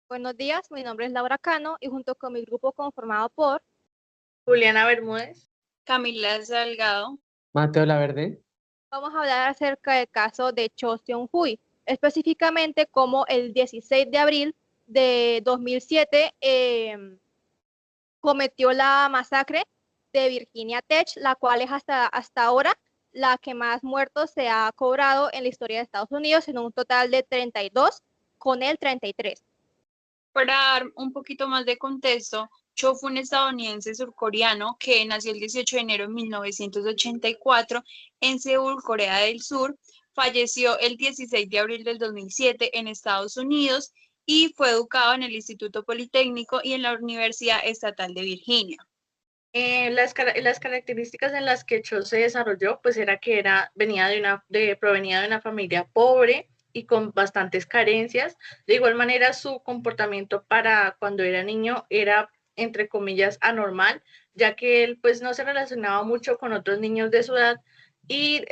Buenos días, mi nombre es Laura Cano y junto con mi grupo conformado por Juliana Bermúdez. Camila Salgado. Mateo Laverde. vamos a hablar acerca del caso de Cho Seung-hui, específicamente como el 16 de abril de 2007 cometió la masacre de Virginia Tech, la cual es hasta ahora la que más muertos se ha cobrado en la historia de Estados Unidos, en un total de 32 con el 33. Para dar un poquito más de contexto, Cho fue un estadounidense surcoreano que nació el 18 de enero de 1984 en Seúl, Corea del Sur. Falleció el 16 de abril del 2007 en Estados Unidos y fue educado en el Instituto Politécnico y en la Universidad Estatal de Virginia. Las características en las que Cho se desarrolló, pues era que provenía de una familia pobre y con bastantes carencias. De igual manera, su comportamiento para cuando era niño era, entre comillas, anormal, ya que él pues no se relacionaba mucho con otros niños de su edad, y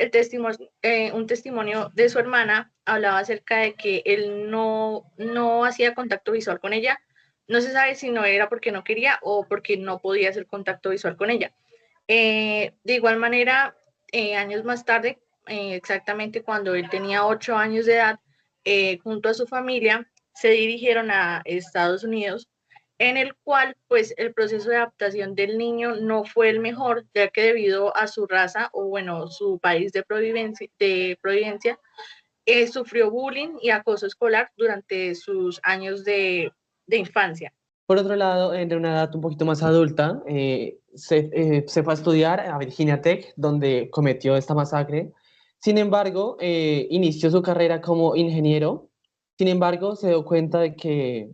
un testimonio de su hermana hablaba acerca de que él no hacía contacto visual con ella. No se sabe si no era porque no quería o porque no podía hacer contacto visual con ella. De igual manera, años más tarde, exactamente cuando él tenía 8 años de edad, junto a su familia, se dirigieron a Estados Unidos, en el cual pues el proceso de adaptación del niño no fue el mejor, ya que debido a su raza o bueno, su país de providencia, sufrió bullying y acoso escolar durante sus años de infancia. Por otro lado, en una edad un poquito más adulta, se fue a estudiar a Virginia Tech, donde cometió esta masacre. Sin embargo, inició su carrera como ingeniero. Sin embargo, se dio cuenta de que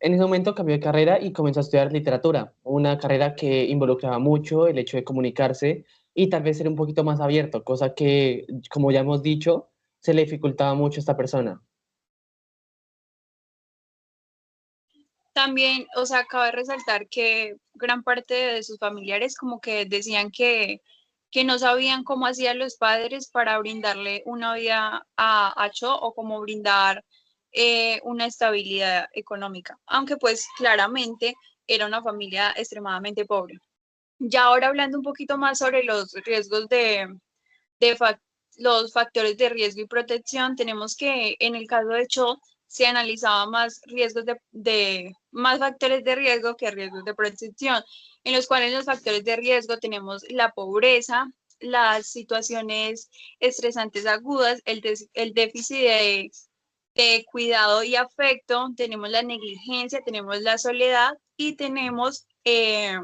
en ese momento cambió de carrera y comenzó a estudiar literatura, una carrera que involucraba mucho el hecho de comunicarse y tal vez ser un poquito más abierto, cosa que, como ya hemos dicho, se le dificultaba mucho a esta persona. También, o sea, cabe resaltar que gran parte de sus familiares como que decían que no sabían cómo hacían los padres para brindarle una vida a Cho o cómo brindar una estabilidad económica, aunque pues claramente era una familia extremadamente pobre. Ya ahora hablando un poquito más sobre los riesgos de fac- los factores de riesgo y protección, tenemos que en el caso de Cho se analizaba más riesgos más factores de riesgo que riesgos de protección, en los cuales los factores de riesgo tenemos la pobreza, las situaciones estresantes agudas, el déficit de cuidado y afecto, tenemos la negligencia, tenemos la soledad y tenemos el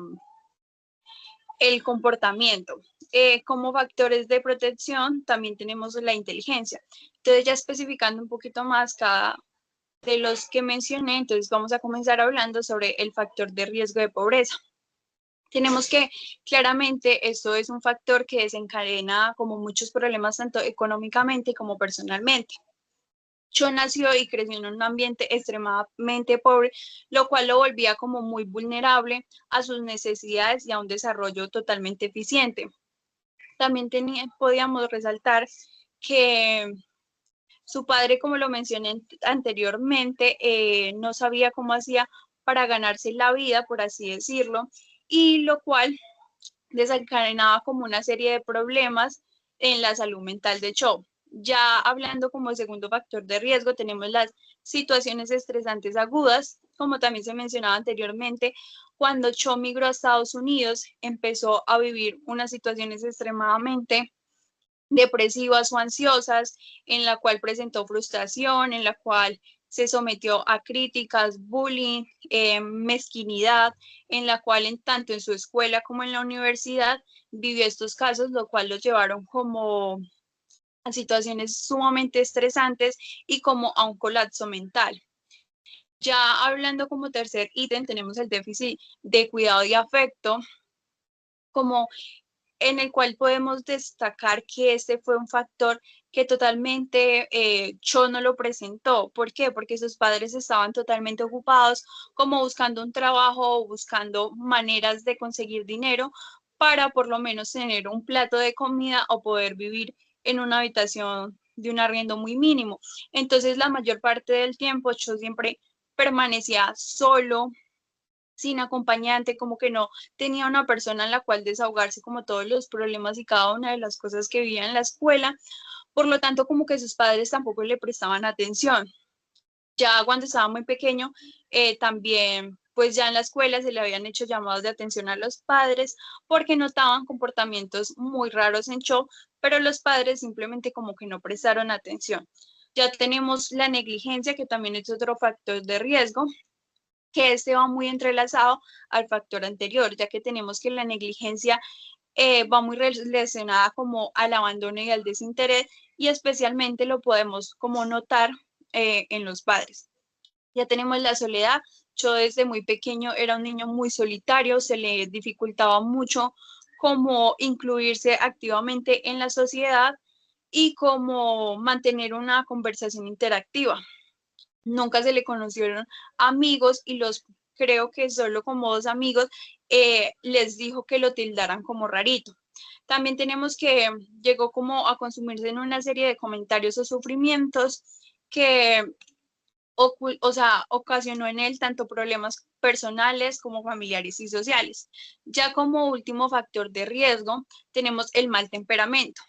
comportamiento. Como factores de protección también tenemos la inteligencia. Entonces ya especificando un poquito más cada de los que mencioné, entonces vamos a comenzar hablando sobre el factor de riesgo de pobreza. Tenemos que claramente esto es un factor que desencadena como muchos problemas tanto económicamente como personalmente. Cho nació y creció en un ambiente extremadamente pobre, lo cual lo volvía como muy vulnerable a sus necesidades y a un desarrollo totalmente eficiente. También podíamos resaltar que su padre, como lo mencioné anteriormente, no sabía cómo hacía para ganarse la vida, por así decirlo, y lo cual desencadenaba como una serie de problemas en la salud mental de Cho. Ya hablando como segundo factor de riesgo, tenemos las situaciones estresantes agudas, como también se mencionaba anteriormente, cuando Cho migró a Estados Unidos, empezó a vivir unas situaciones extremadamente depresivas o ansiosas, en la cual presentó frustración, en la cual se sometió a críticas, bullying, mezquinidad, en la cual tanto en su escuela como en la universidad vivió estos casos, lo cual los llevaron como a situaciones sumamente estresantes y como a un colapso mental. Ya hablando como tercer ítem, tenemos el déficit de cuidado y afecto, como en el cual podemos destacar que este fue un factor que totalmente Cho no lo presentó. ¿Por qué? Porque sus padres estaban totalmente ocupados como buscando un trabajo o buscando maneras de conseguir dinero para por lo menos tener un plato de comida o poder vivir en una habitación de un arriendo muy mínimo. Entonces la mayor parte del tiempo Cho siempre permanecía solo, sin acompañante, como que no tenía una persona en la cual desahogarse como todos los problemas y cada una de las cosas que vivía en la escuela. Por lo tanto, como que sus padres tampoco le prestaban atención. Ya cuando estaba muy pequeño, también, pues ya en la escuela se le habían hecho llamados de atención a los padres porque notaban comportamientos muy raros en Cho, pero los padres simplemente como que no prestaron atención. Ya tenemos la negligencia, que también es otro factor de riesgo, que este va muy entrelazado al factor anterior, ya que tenemos que la negligencia va muy relacionada como al abandono y al desinterés, y especialmente lo podemos como notar en los padres. Ya tenemos la soledad. Yo desde muy pequeño era un niño muy solitario, se le dificultaba mucho como incluirse activamente en la sociedad y como mantener una conversación interactiva. Nunca se le conocieron amigos y los creo que solo como dos amigos les dijo que lo tildaran como rarito. También tenemos que llegó como a consumirse en una serie de comentarios o sufrimientos que o sea, ocasionó en él tanto problemas personales como familiares y sociales. Ya como último factor de riesgo, tenemos el mal temperamento.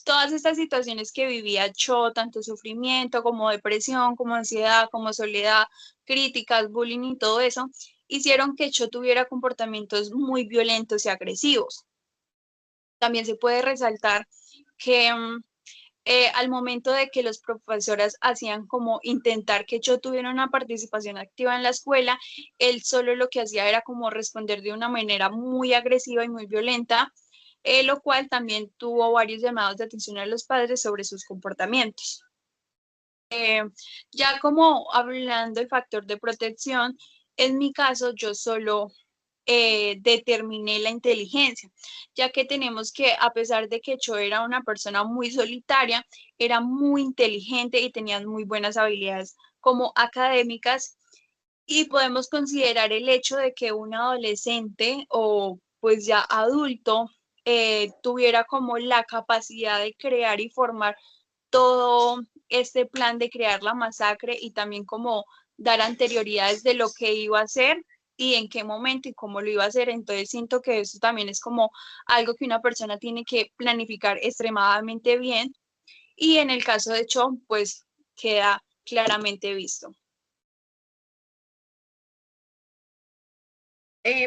Todas estas situaciones que vivía Cho, tanto sufrimiento como depresión, como ansiedad, como soledad, críticas, bullying y todo eso, hicieron que Cho tuviera comportamientos muy violentos y agresivos. También se puede resaltar que al momento de que los profesores hacían como intentar que Cho tuviera una participación activa en la escuela, él solo lo que hacía era como responder de una manera muy agresiva y muy violenta, lo cual también tuvo varios llamados de atención a los padres sobre sus comportamientos. Ya como hablando del factor de protección, en mi caso yo solo determiné la inteligencia, ya que tenemos que, a pesar de que Cho era una persona muy solitaria, era muy inteligente y tenía muy buenas habilidades como académicas, y podemos considerar el hecho de que un adolescente o pues ya adulto tuviera como la capacidad de crear y formar todo este plan de crear la masacre y también como dar anterioridades de lo que iba a hacer y en qué momento y cómo lo iba a hacer. Entonces siento que eso también es como algo que una persona tiene que planificar extremadamente bien, y en el caso de Cho, pues queda claramente visto.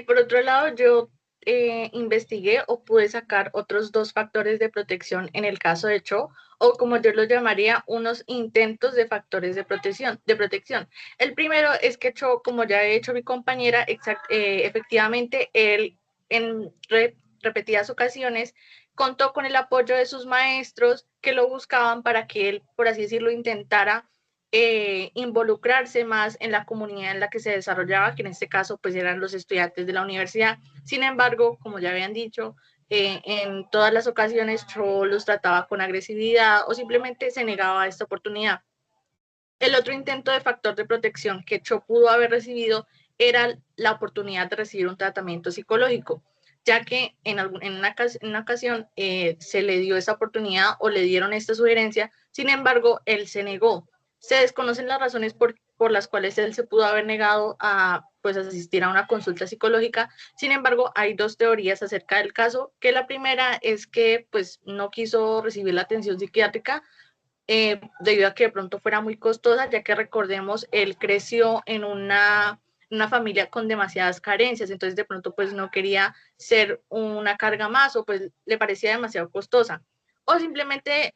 Por otro lado, yo investigué o pude sacar otros dos factores de protección en el caso de Cho, o como yo los llamaría, unos intentos de factores de protección. El primero es que Cho, como ya he hecho mi compañera, efectivamente, él en repetidas ocasiones contó con el apoyo de sus maestros que lo buscaban para que él, por así decirlo, intentara involucrarse más en la comunidad en la que se desarrollaba, que en este caso pues eran los estudiantes de la universidad. Sin embargo, como ya habían dicho, en todas las ocasiones Cho los trataba con agresividad o simplemente se negaba a esta oportunidad. El otro intento de factor de protección que Cho pudo haber recibido era la oportunidad de recibir un tratamiento psicológico, ya que en una ocasión se le dio esa oportunidad o le dieron esta sugerencia, sin embargo, él se negó. Se desconocen las razones por las cuales él se pudo haber negado a pues asistir a una consulta psicológica. Sin embargo, hay dos teorías acerca del caso, que la primera es que pues no quiso recibir la atención psiquiátrica debido a que de pronto fuera muy costosa, ya que recordemos, él creció en una familia con demasiadas carencias, entonces de pronto pues no quería ser una carga más o pues le parecía demasiado costosa. O simplemente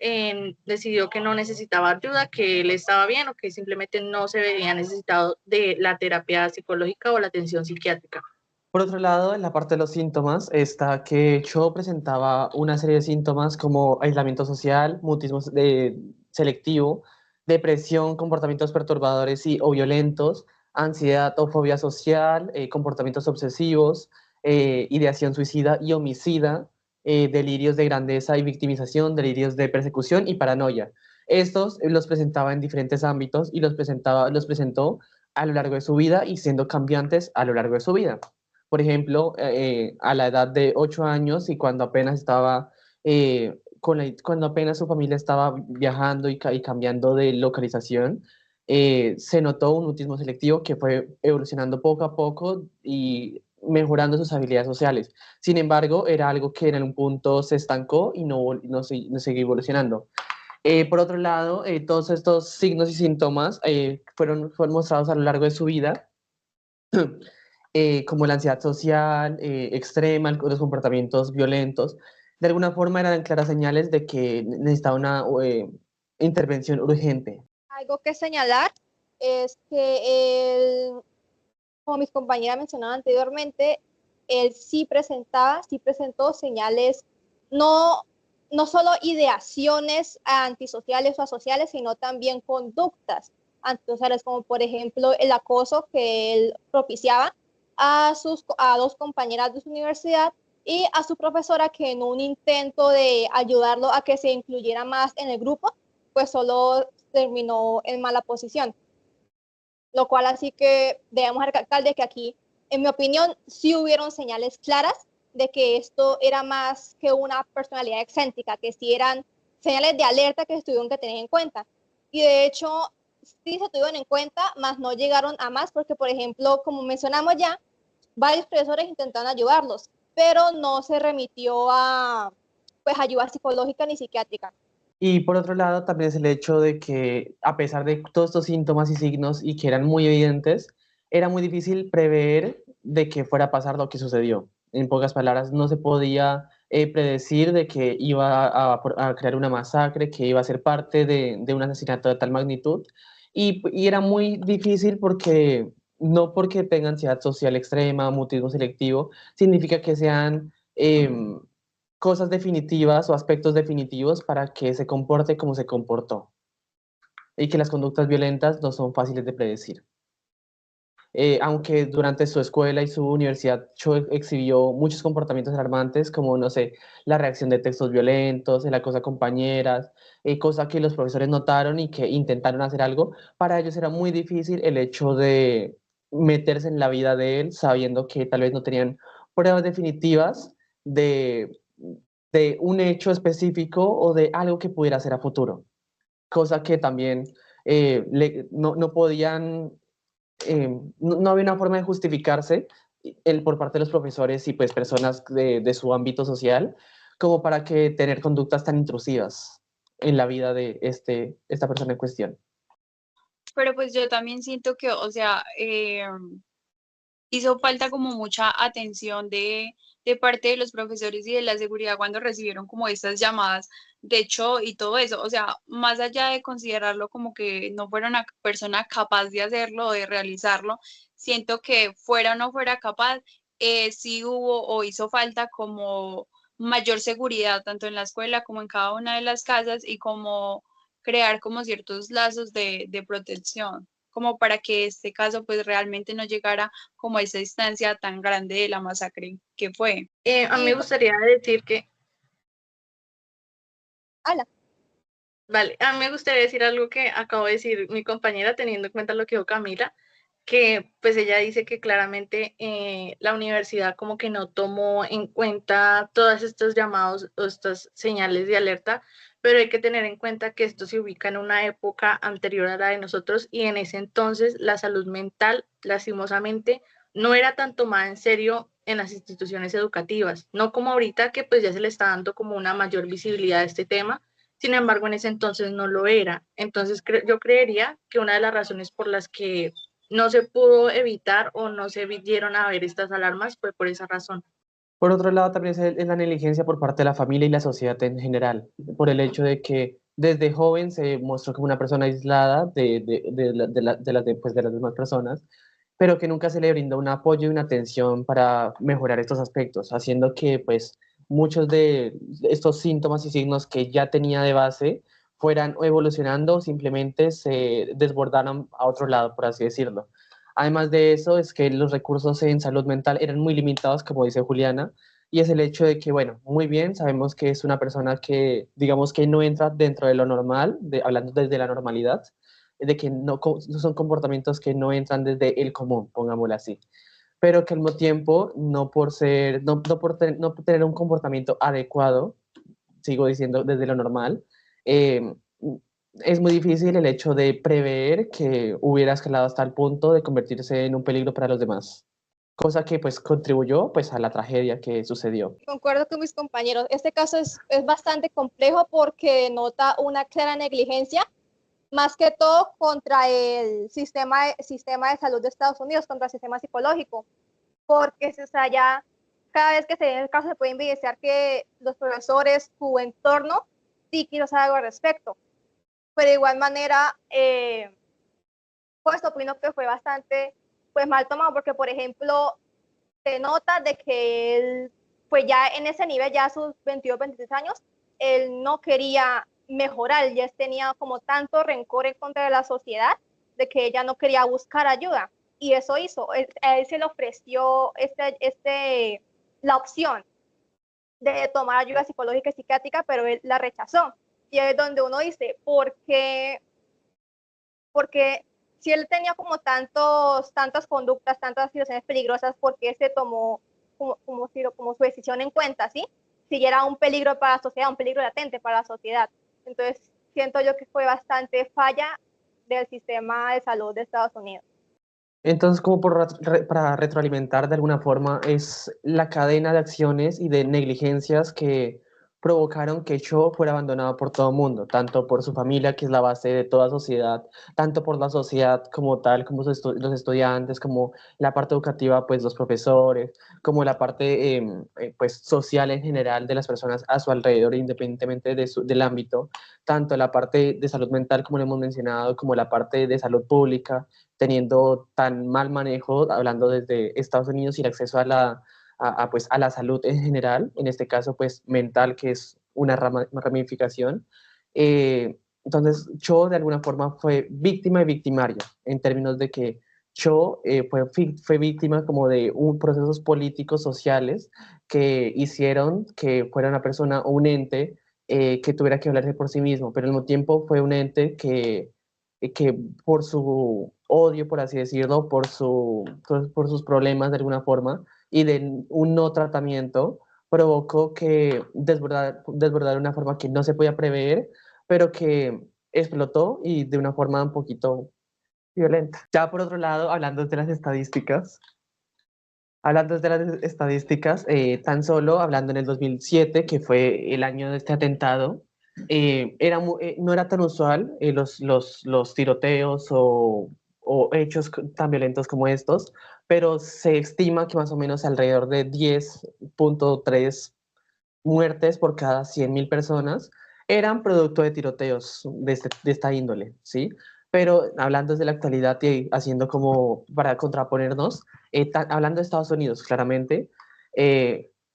decidió que no necesitaba ayuda, que él estaba bien o que simplemente no se veía necesitado de la terapia psicológica o la atención psiquiátrica. Por otro lado, en la parte de los síntomas está que Cho presentaba una serie de síntomas como aislamiento social, mutismo selectivo, depresión, comportamientos perturbadores o violentos, ansiedad o fobia social, comportamientos obsesivos, ideación suicida y homicida, delirios de grandeza y victimización, delirios de persecución y paranoia. Estos los presentaba en diferentes ámbitos y los presentó a lo largo de su vida y siendo cambiantes a lo largo de su vida. Por ejemplo, a la edad de 8 años y cuando apenas estaba, cuando apenas su familia estaba viajando y cambiando de localización, se notó un autismo selectivo que fue evolucionando poco a poco y mejorando sus habilidades sociales. Sin embargo, era algo que en algún punto se estancó y no siguió evolucionando. Por otro lado, todos estos signos y síntomas fueron mostrados a lo largo de su vida, como la ansiedad social extrema, los comportamientos violentos. De alguna forma eran claras señales de que necesitaba una intervención urgente. Algo que señalar es que él, como mis compañeras mencionaban anteriormente, él sí presentó señales, no, no solo ideaciones antisociales o asociales, sino también conductas antisociales, como por ejemplo el acoso que él propiciaba a dos compañeras de su universidad y a su profesora, que en un intento de ayudarlo a que se incluyera más en el grupo, pues solo terminó en mala posición. Lo cual así que debemos recalcar de que aquí, en mi opinión, sí hubieron señales claras de que esto era más que una personalidad excéntrica, que sí eran señales de alerta que se tuvieron que tener en cuenta. Y de hecho, sí se tuvieron en cuenta, más no llegaron a más, porque por ejemplo, como mencionamos ya, varios profesores intentaron ayudarlos, pero no se remitió a pues ayuda psicológica ni psiquiátrica. Y por otro lado, también es el hecho de que, a pesar de todos estos síntomas y signos y que eran muy evidentes, era muy difícil prever de que fuera a pasar lo que sucedió. En pocas palabras, no se podía predecir de que iba a crear una masacre, que iba a ser parte de un asesinato de tal magnitud. Y era muy difícil porque no porque tengan ansiedad social extrema, mutismo selectivo, significa que sean cosas definitivas o aspectos definitivos para que se comporte como se comportó y que las conductas violentas no son fáciles de predecir. Aunque durante su escuela y su universidad Cho exhibió muchos comportamientos alarmantes, como, no sé, la reacción de textos violentos, el acoso a compañeras, cosa que los profesores notaron y que intentaron hacer algo, para ellos era muy difícil el hecho de meterse en la vida de él, sabiendo que tal vez no tenían pruebas definitivas de, de un hecho específico o de algo que pudiera ser a futuro, cosa que también no podían no había una forma de justificarse por parte de los profesores y pues personas de su ámbito social como para que tener conductas tan intrusivas en la vida de esta persona en cuestión. Pero pues yo también siento que, o sea, hizo falta como mucha atención de parte de los profesores y de la seguridad cuando recibieron como estas llamadas de hecho y todo eso. O sea, más allá de considerarlo como que no fuera una persona capaz de hacerlo o de realizarlo, siento que fuera o no fuera capaz, sí hubo o hizo falta como mayor seguridad tanto en la escuela como en cada una de las casas y como crear como ciertos lazos de protección, como para que este caso pues realmente no llegara como a esa distancia tan grande de la masacre que fue. A mí me gustaría decir que... Ala. Vale, a mí me gustaría decir algo que acabo de decir mi compañera, teniendo en cuenta lo que dijo Camila, que pues ella dice que claramente la universidad como que no tomó en cuenta todos estos llamados o estas señales de alerta, pero hay que tener en cuenta que esto se ubica en una época anterior a la de nosotros y en ese entonces la salud mental, lastimosamente, no era tan tomada en serio en las instituciones educativas, no como ahorita que pues ya se le está dando como una mayor visibilidad a este tema. Sin embargo, en ese entonces no lo era. Entonces, yo creería que una de las razones por las que no se pudo evitar o no se dieron a ver estas alarmas fue por esa razón. Por otro lado, también es la negligencia por parte de la familia y la sociedad en general, por el hecho de que desde joven se mostró como una persona aislada de las demás personas, pero que nunca se le brindó un apoyo y una atención para mejorar estos aspectos, haciendo que pues muchos de estos síntomas y signos que ya tenía de base fueran evolucionando o simplemente se desbordaran a otro lado, por así decirlo. Además de eso, es que los recursos en salud mental eran muy limitados, como dice Juliana, y es el hecho de que, bueno, muy bien, sabemos que es una persona que, digamos que no entra dentro de lo normal, hablando desde la normalidad, de que no son comportamientos que no entran desde el común, pongámoslo así, pero que al mismo tiempo, no por tener un comportamiento adecuado, sigo diciendo desde lo normal, eh, es muy difícil el hecho de prever que hubiera escalado hasta el punto de convertirse en un peligro para los demás, cosa que pues contribuyó pues a la tragedia que sucedió. Concuerdo con mis compañeros. Este caso es bastante complejo porque denota una clara negligencia, más que todo contra el sistema de salud de Estados Unidos, contra el sistema psicológico, porque o sea, ya cada vez que se ve el caso se puede evidenciar que los profesores, su entorno, sí quiso hacer algo al respecto. Pero de igual manera, pues opino que fue bastante pues, mal tomado, porque por ejemplo, se nota de que él, pues ya en ese nivel, ya a sus 22, 26 años, él no quería mejorar, ya tenía como tanto rencor en contra de la sociedad, de que ella no quería buscar ayuda. Y eso hizo, a él se le ofreció la opción de tomar ayuda psicológica y psiquiátrica, pero él la rechazó. Y es donde uno dice, ¿por qué? Porque si él tenía como tantas conductas, tantas situaciones peligrosas, ¿por qué se tomó como su decisión en cuenta, ¿sí? Si era un peligro para la sociedad, un peligro latente para la sociedad. Entonces, siento yo que fue bastante falla del sistema de salud de Estados Unidos. Entonces, como para retroalimentar de alguna forma, es la cadena de acciones y de negligencias que provocaron que Cho fuera abandonado por todo el mundo, tanto por su familia, que es la base de toda sociedad, tanto por la sociedad como tal, como los estudiantes, como la parte educativa, pues los profesores, como la parte pues, social en general de las personas a su alrededor, independientemente del ámbito, tanto la parte de salud mental, como lo hemos mencionado, como la parte de salud pública, teniendo tan mal manejo, hablando desde Estados Unidos y el acceso pues, a la salud en general, en este caso pues mental, que es una ramificación. Entonces, Cho de alguna forma fue víctima y victimario, en términos de que Cho fue víctima como de procesos políticos, sociales, que hicieron que fuera una persona o un ente que tuviera que hablarse por sí mismo, pero al mismo tiempo fue un ente que por su odio, por así decirlo, por sus problemas de alguna forma y de un no tratamiento, provocó que desbordara de una forma que no se podía prever, pero que explotó y de una forma un poquito violenta. Ya por otro lado, hablando de las estadísticas, tan solo hablando en el 2007, que fue el año de este atentado, no era tan usual los tiroteos o hechos tan violentos como estos, pero se estima que más o menos alrededor de 10.3 muertes por cada 100.000 personas eran producto de tiroteos de esta índole, ¿sí? Pero hablando desde la actualidad y haciendo como para contraponernos, hablando de Estados Unidos, claramente,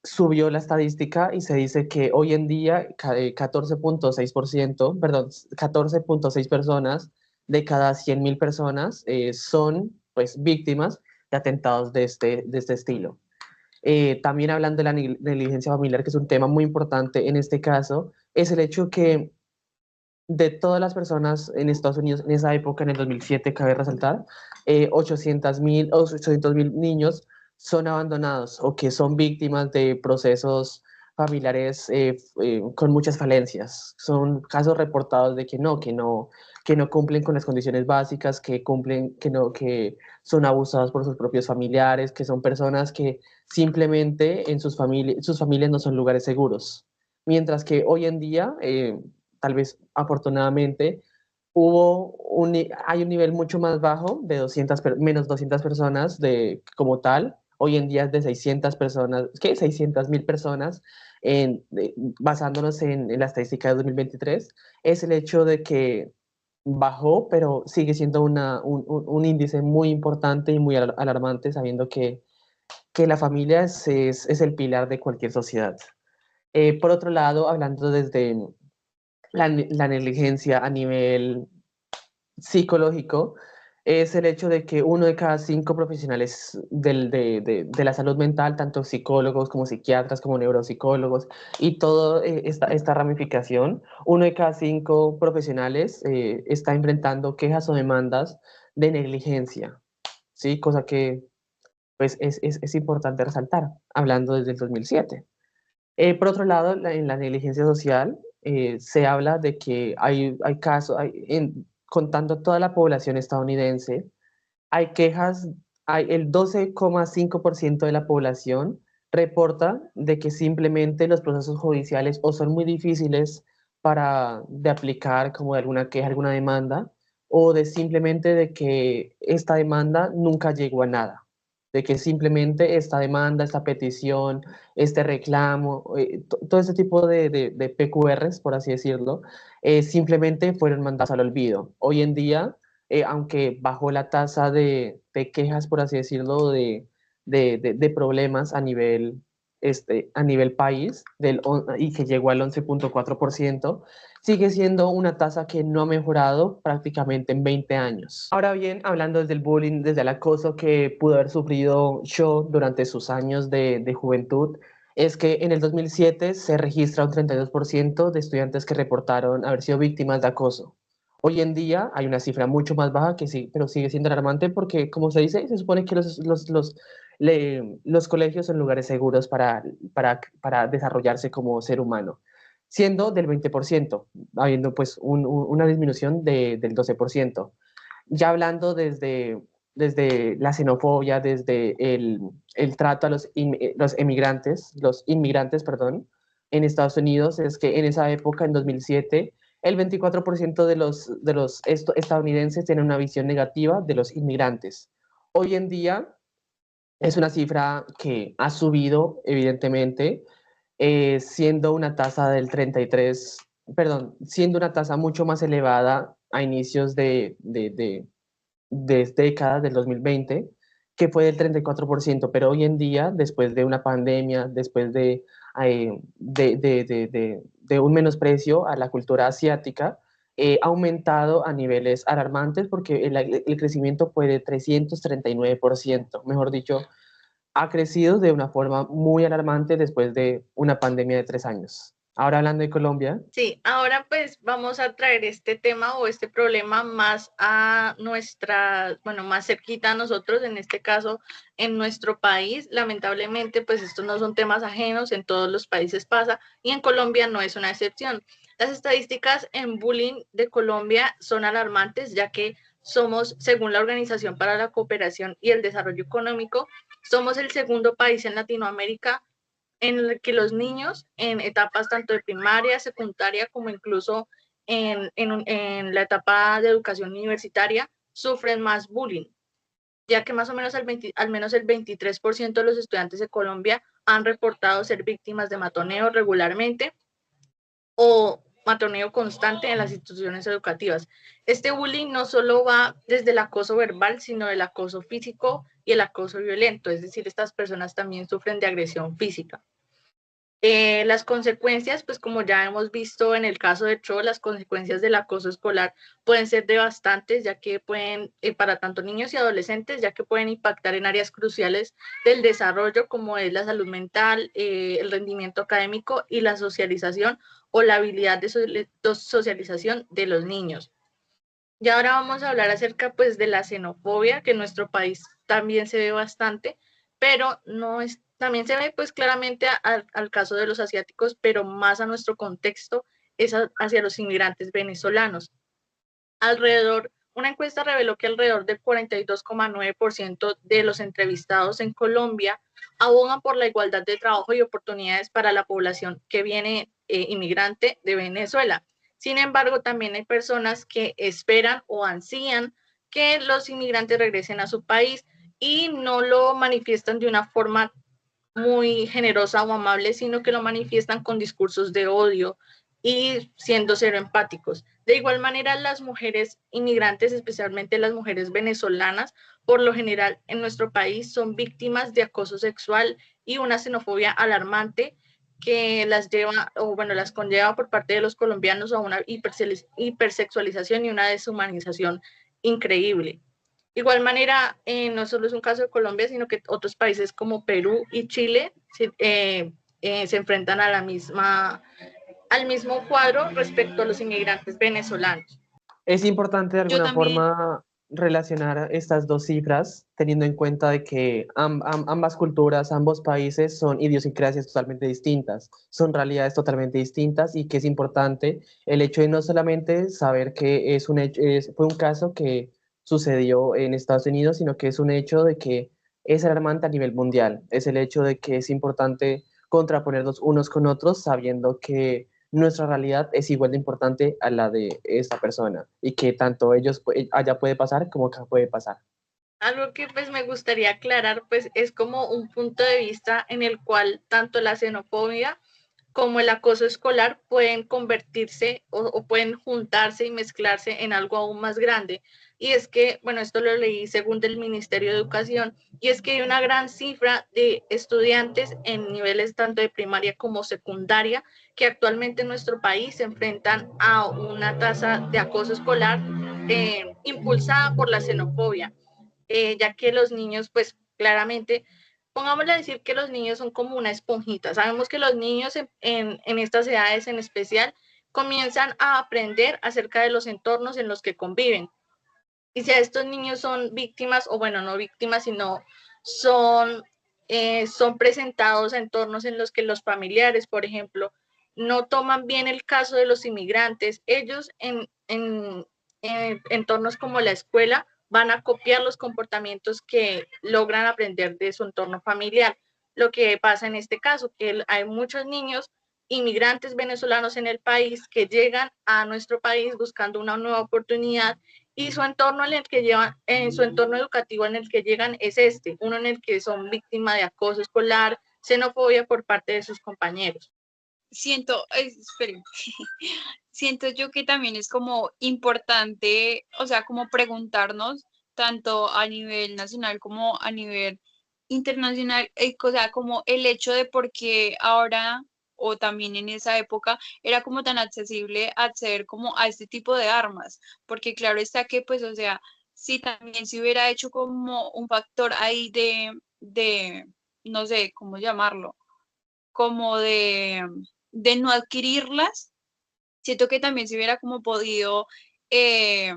subió la estadística y se dice que hoy en día 14.6%, perdón, 14.6 personas de cada 100.000 personas son pues víctimas de atentados de este estilo. También hablando de la negligencia familiar, que es un tema muy importante en este caso, es el hecho que de todas las personas en Estados Unidos en esa época, en el 2007, cabe resaltar, 800.000 niños son abandonados o que son víctimas de procesos familiares con muchas falencias. Son casos reportados de que no cumplen con las condiciones básicas, que son abusados por sus propios familiares, que son personas que simplemente en sus familias no son lugares seguros. Mientras que hoy en día, tal vez afortunadamente, hay un nivel mucho más bajo de menos 200 personas como tal. Hoy en día es de 600 personas, ¿qué? 600.000 personas, basándonos en la estadística de 2023, es el hecho de que bajó, pero sigue siendo un índice muy importante y muy alarmante, sabiendo que la familia es el pilar de cualquier sociedad. Por otro lado, hablando desde la negligencia a nivel psicológico, es el hecho de que 1 de cada 5 profesionales de la salud mental, tanto psicólogos como psiquiatras, como neuropsicólogos, y toda esta ramificación, 1 de cada 5 profesionales está enfrentando quejas o demandas de negligencia, ¿sí? Cosa que pues, es importante resaltar, hablando desde el 2007. Por otro lado, en la negligencia social, se habla de que hay casos, contando toda la población estadounidense, hay quejas, el 12,5% de la población reporta de que simplemente los procesos judiciales o son muy difíciles de aplicar como de alguna queja, alguna demanda, o de simplemente de que esta demanda nunca llegó a nada, de que simplemente esta demanda, esta petición, este reclamo, todo ese tipo de PQRs, por así decirlo, simplemente fueron mandados al olvido. Hoy en día, aunque bajó la tasa de quejas, por así decirlo, de problemas a nivel país, y que llegó al 11,4%, sigue siendo una tasa que no ha mejorado prácticamente en 20 años. Ahora bien, hablando desde el bullying, desde el acoso que pudo haber sufrido Cho durante sus años de juventud, es que en el 2007 se registra un 32% de estudiantes que reportaron haber sido víctimas de acoso. Hoy en día hay una cifra mucho más baja, que sí, pero sigue siendo alarmante porque, como se dice, se supone que los colegios son lugares seguros para desarrollarse como ser humano, siendo del 20%, habiendo pues una disminución del 12%. Ya hablando desde la xenofobia, desde el trato a los inmigrantes, perdón, en Estados Unidos, es que en esa época, en 2007, el 24% de los estadounidenses tienen una visión negativa de los inmigrantes. Hoy en día es una cifra que ha subido, evidentemente, siendo una tasa del 33, perdón, siendo una tasa mucho más elevada a inicios de décadas del 2020, que fue del 34%, pero hoy en día, después de una pandemia, después de un menosprecio a la cultura asiática, ha aumentado a niveles alarmantes porque el crecimiento fue de 339%, mejor dicho, ha crecido de una forma muy alarmante después de una pandemia de 3 años. Ahora hablando de Colombia. Sí, ahora pues vamos a traer este tema o este problema más a más cerquita a nosotros, en este caso en nuestro país. Lamentablemente pues estos no son temas ajenos, en todos los países pasa y en Colombia no es una excepción. Las estadísticas en bullying de Colombia son alarmantes, ya que somos, según la Organización para la Cooperación y el Desarrollo Económico, somos el segundo país en Latinoamérica en el que los niños en etapas tanto de primaria, secundaria, como incluso en la etapa de educación universitaria, sufren más bullying, ya que más o menos al menos el 23% de los estudiantes de Colombia han reportado ser víctimas de matoneo regularmente o matoneo constante en las instituciones educativas. Este bullying no solo va desde el acoso verbal, sino el acoso físico y el acoso violento, es decir, estas personas también sufren de agresión física. Las consecuencias, pues como ya hemos visto en el caso de Cho, las consecuencias del acoso escolar pueden ser devastantes, ya que pueden, para tanto niños y adolescentes, ya que pueden impactar en áreas cruciales del desarrollo, como es la salud mental, el rendimiento académico y la socialización o la habilidad de socialización de los niños. Y ahora vamos a hablar acerca pues de la xenofobia, que en nuestro país también se ve bastante, pero no es, también se ve pues claramente al caso de los asiáticos, pero más a nuestro contexto es hacia los inmigrantes venezolanos. Una encuesta reveló que alrededor del 42,9% de los entrevistados en Colombia abogan por la igualdad de trabajo y oportunidades para la población que viene inmigrante de Venezuela. Sin embargo, también hay personas que esperan o ansían que los inmigrantes regresen a su país y no lo manifiestan de una forma muy generosa o amable, sino que lo manifiestan con discursos de odio y siendo cero empáticos. De igual manera, las mujeres inmigrantes, especialmente las mujeres venezolanas, por lo general en nuestro país son víctimas de acoso sexual y una xenofobia alarmante que las conlleva por parte de los colombianos a una hipersexualización y una deshumanización increíble. De igual manera, no solo es un caso de Colombia, sino que otros países como Perú y Chile se enfrentan al mismo cuadro respecto a los inmigrantes venezolanos. Es importante de Yo alguna también, forma, relacionar estas dos cifras teniendo en cuenta de que ambas culturas, ambos países son idiosincrasias totalmente distintas, son realidades totalmente distintas y que es importante el hecho de no solamente saber que es un hecho, fue un caso que sucedió en Estados Unidos, sino que es un hecho de que es alarmante a nivel mundial, es el hecho de que es importante contraponernos unos con otros sabiendo que nuestra realidad es igual de importante a la de esta persona y que tanto allá puede pasar como acá puede pasar. Algo que pues me gustaría aclarar pues es como un punto de vista en el cual tanto la xenofobia como el acoso escolar pueden convertirse o pueden juntarse y mezclarse en algo aún más grande. Y es que, bueno, esto lo leí según del Ministerio de Educación, y es que hay una gran cifra de estudiantes en niveles tanto de primaria como secundaria que actualmente en nuestro país se enfrentan a una tasa de acoso escolar impulsada por la xenofobia, ya que los niños, pues claramente, pongámosle a decir que los niños son como una esponjita. Sabemos que los niños en estas edades en especial comienzan a aprender acerca de los entornos en los que conviven. Y si a estos niños son víctimas, o bueno, no víctimas, sino son, son presentados a entornos en los que los familiares, por ejemplo, no toman bien el caso de los inmigrantes, ellos en entornos como la escuela van a copiar los comportamientos que logran aprender de su entorno familiar. Lo que pasa en este caso, que hay muchos niños inmigrantes venezolanos en el país que llegan a nuestro país buscando una nueva oportunidad y su entorno en el que llevan, en su entorno educativo en el que llegan es uno en el que son víctimas de acoso escolar, xenofobia por parte de sus compañeros. Esperen, siento yo que también es como importante, o sea, como preguntarnos tanto a nivel nacional como a nivel internacional, o sea, como el hecho de por qué ahora o también en esa época era como tan accesible acceder como a este tipo de armas, porque claro está que pues, o sea, si también se hubiera hecho como un factor ahí de no sé, ¿cómo llamarlo? Como de no adquirirlas, siento que también se hubiera como podido eh,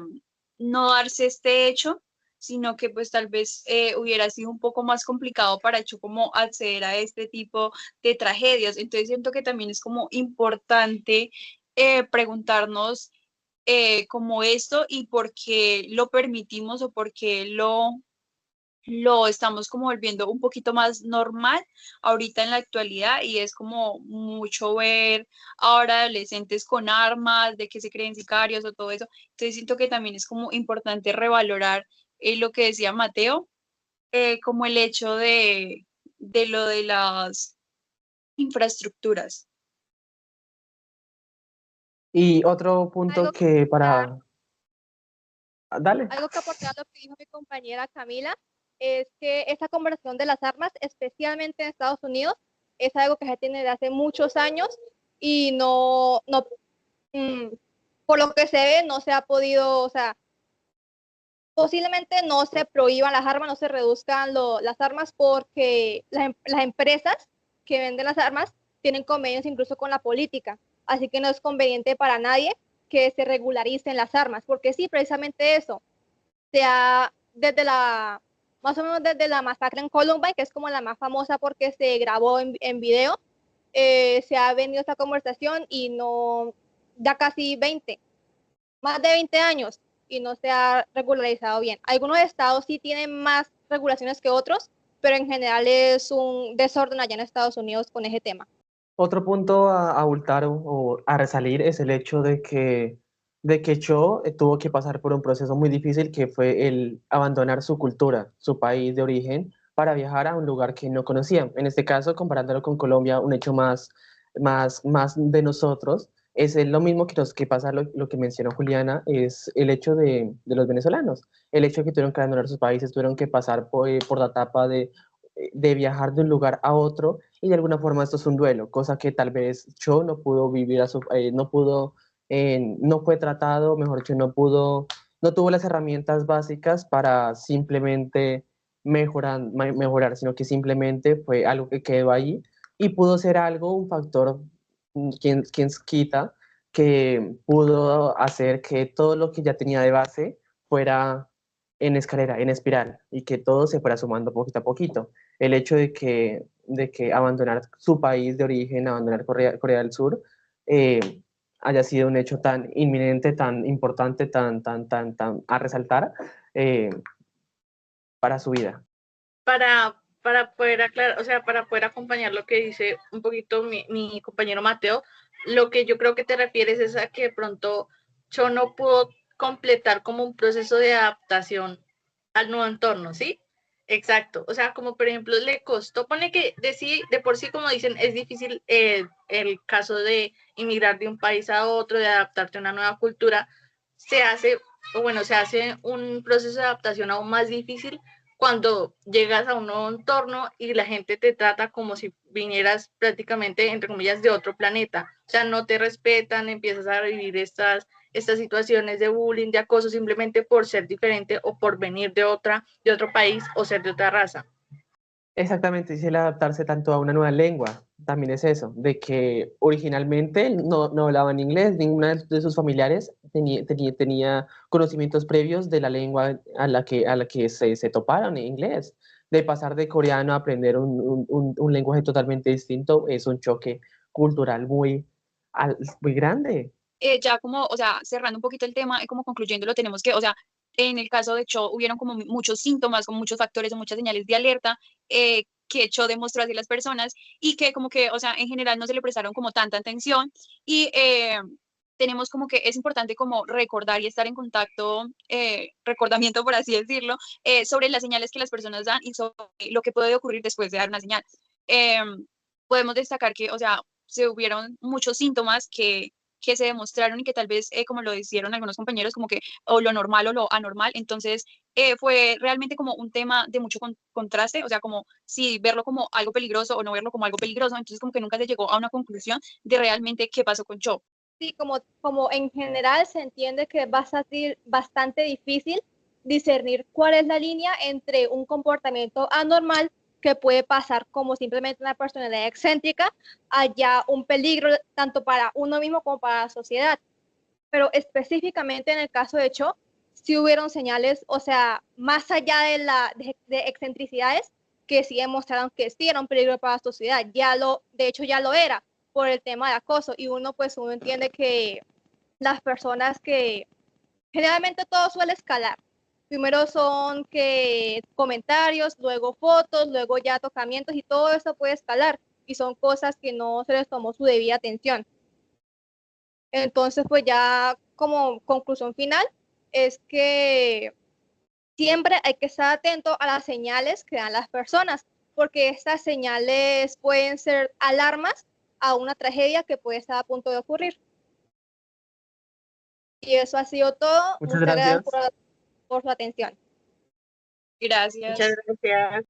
no darse este hecho, sino que pues tal vez hubiera sido un poco más complicado para hecho como acceder a este tipo de tragedias. Entonces siento que también es como importante preguntarnos como esto y por qué lo permitimos o por qué lo estamos como volviendo un poquito más normal ahorita en la actualidad y es como mucho ver ahora adolescentes con armas, de que se creen sicarios o todo eso. Entonces siento que también es como importante revalorar lo que decía Mateo, como el hecho de lo de las infraestructuras. Y otro punto Algo que que para... Dale. Algo que aportar a lo que dijo mi compañera Camila es que esta conversión de las armas, especialmente en Estados Unidos, es algo que se tiene desde hace muchos años y por lo que se ve, no se ha podido, o sea, posiblemente no se prohíban las armas, no se reduzcan las armas porque las empresas que venden las armas tienen convenios incluso con la política, así que no es conveniente para nadie que se regularicen las armas, porque sí, precisamente eso, desde más o menos desde la masacre en Columbine, que es como la más famosa porque se grabó en video, se ha venido esta conversación y no, ya casi más de 20 años y no se ha regularizado bien. Algunos estados sí tienen más regulaciones que otros, pero en general es un desorden allá en Estados Unidos con ese tema. Otro punto a abultar o a resalir es el hecho de que Cho tuvo que pasar por un proceso muy difícil que fue el abandonar su cultura, su país de origen, para viajar a un lugar que no conocía. En este caso, comparándolo con Colombia, un hecho más de nosotros, es lo mismo que pasa lo que mencionó Juliana, es el hecho de los venezolanos, el hecho de que tuvieron que abandonar sus países, tuvieron que pasar por la etapa de viajar de un lugar a otro y de alguna forma esto es un duelo, cosa que tal vez Cho no pudo vivir, no pudo, no fue tratado, mejor dicho, no tuvo las herramientas básicas para simplemente mejorar, sino que simplemente fue algo que quedó ahí y pudo ser algo, un factor, quien quita, que pudo hacer que todo lo que ya tenía de base fuera en escalera, en espiral, y que todo se fuera sumando poquito a poquito. El hecho de que abandonar su país de origen, abandonar Corea del Sur, haya sido un hecho tan inminente, tan importante, tan a resaltar eh, para su vida. Para poder aclarar, o sea, para poder acompañar lo que dice un poquito mi compañero Mateo, lo que yo creo que te refieres es a que de pronto yo no pudo completar como un proceso de adaptación al nuevo entorno, ¿sí? Exacto, o sea, como por ejemplo le costó, pone que de por sí, como dicen, es difícil el caso de inmigrar de un país a otro, de adaptarte a una nueva cultura, se hace, o bueno, se hace un proceso de adaptación aún más difícil cuando llegas a un nuevo entorno y la gente te trata como si vinieras prácticamente, entre comillas, de otro planeta. O sea, no te respetan, empiezas a vivir estas situaciones de bullying, de acoso, simplemente por ser diferente o por venir de otro país o ser de otra raza. Exactamente, es el adaptarse tanto a una nueva lengua, también es eso, de que originalmente no hablaban inglés, ninguna de sus familiares tenía conocimientos previos de la lengua a la que se toparon en inglés. De pasar de coreano a aprender un lenguaje totalmente distinto es un choque cultural muy grande. Ya como, o sea, cerrando un poquito el tema y como concluyéndolo, tenemos que, o sea, en el caso de Cho hubieron como muchos síntomas, como muchos factores o muchas señales de alerta que Cho demostró hacia las personas y que como que, o sea, en general no se le prestaron como tanta atención y tenemos como que es importante como recordar y estar en contacto, recordamiento por así decirlo, sobre las señales que las personas dan y sobre lo que puede ocurrir después de dar una señal. Podemos destacar que, o sea, se hubieron muchos síntomas que se demostraron y que tal vez, como lo hicieron algunos compañeros, como que o lo normal o lo anormal. Entonces, fue realmente como un tema de mucho contraste, o sea, como si verlo como algo peligroso o no verlo como algo peligroso. Entonces, como que nunca se llegó a una conclusión de realmente qué pasó con Cho. Sí, como en general se entiende que es bastante difícil discernir cuál es la línea entre un comportamiento anormal que puede pasar como simplemente una personalidad excéntrica allá un peligro tanto para uno mismo como para la sociedad. Pero específicamente en el caso de Cho, sí hubieron señales, o sea, más allá de excentricidades, que sí demostraron que sí era un peligro para la sociedad. De hecho, ya lo era por el tema de acoso. Y uno entiende que las personas que generalmente todo suele escalar. Primero son que comentarios, luego fotos, luego ya tocamientos y todo eso puede escalar. Y son cosas que no se les tomó su debida atención. Entonces, pues ya como conclusión final es que siempre hay que estar atento a las señales que dan las personas, porque estas señales pueden ser alarmas a una tragedia que puede estar a punto de ocurrir. Y eso ha sido todo. Muchas Muchas gracias gracias. por su atención. Gracias. Muchas gracias.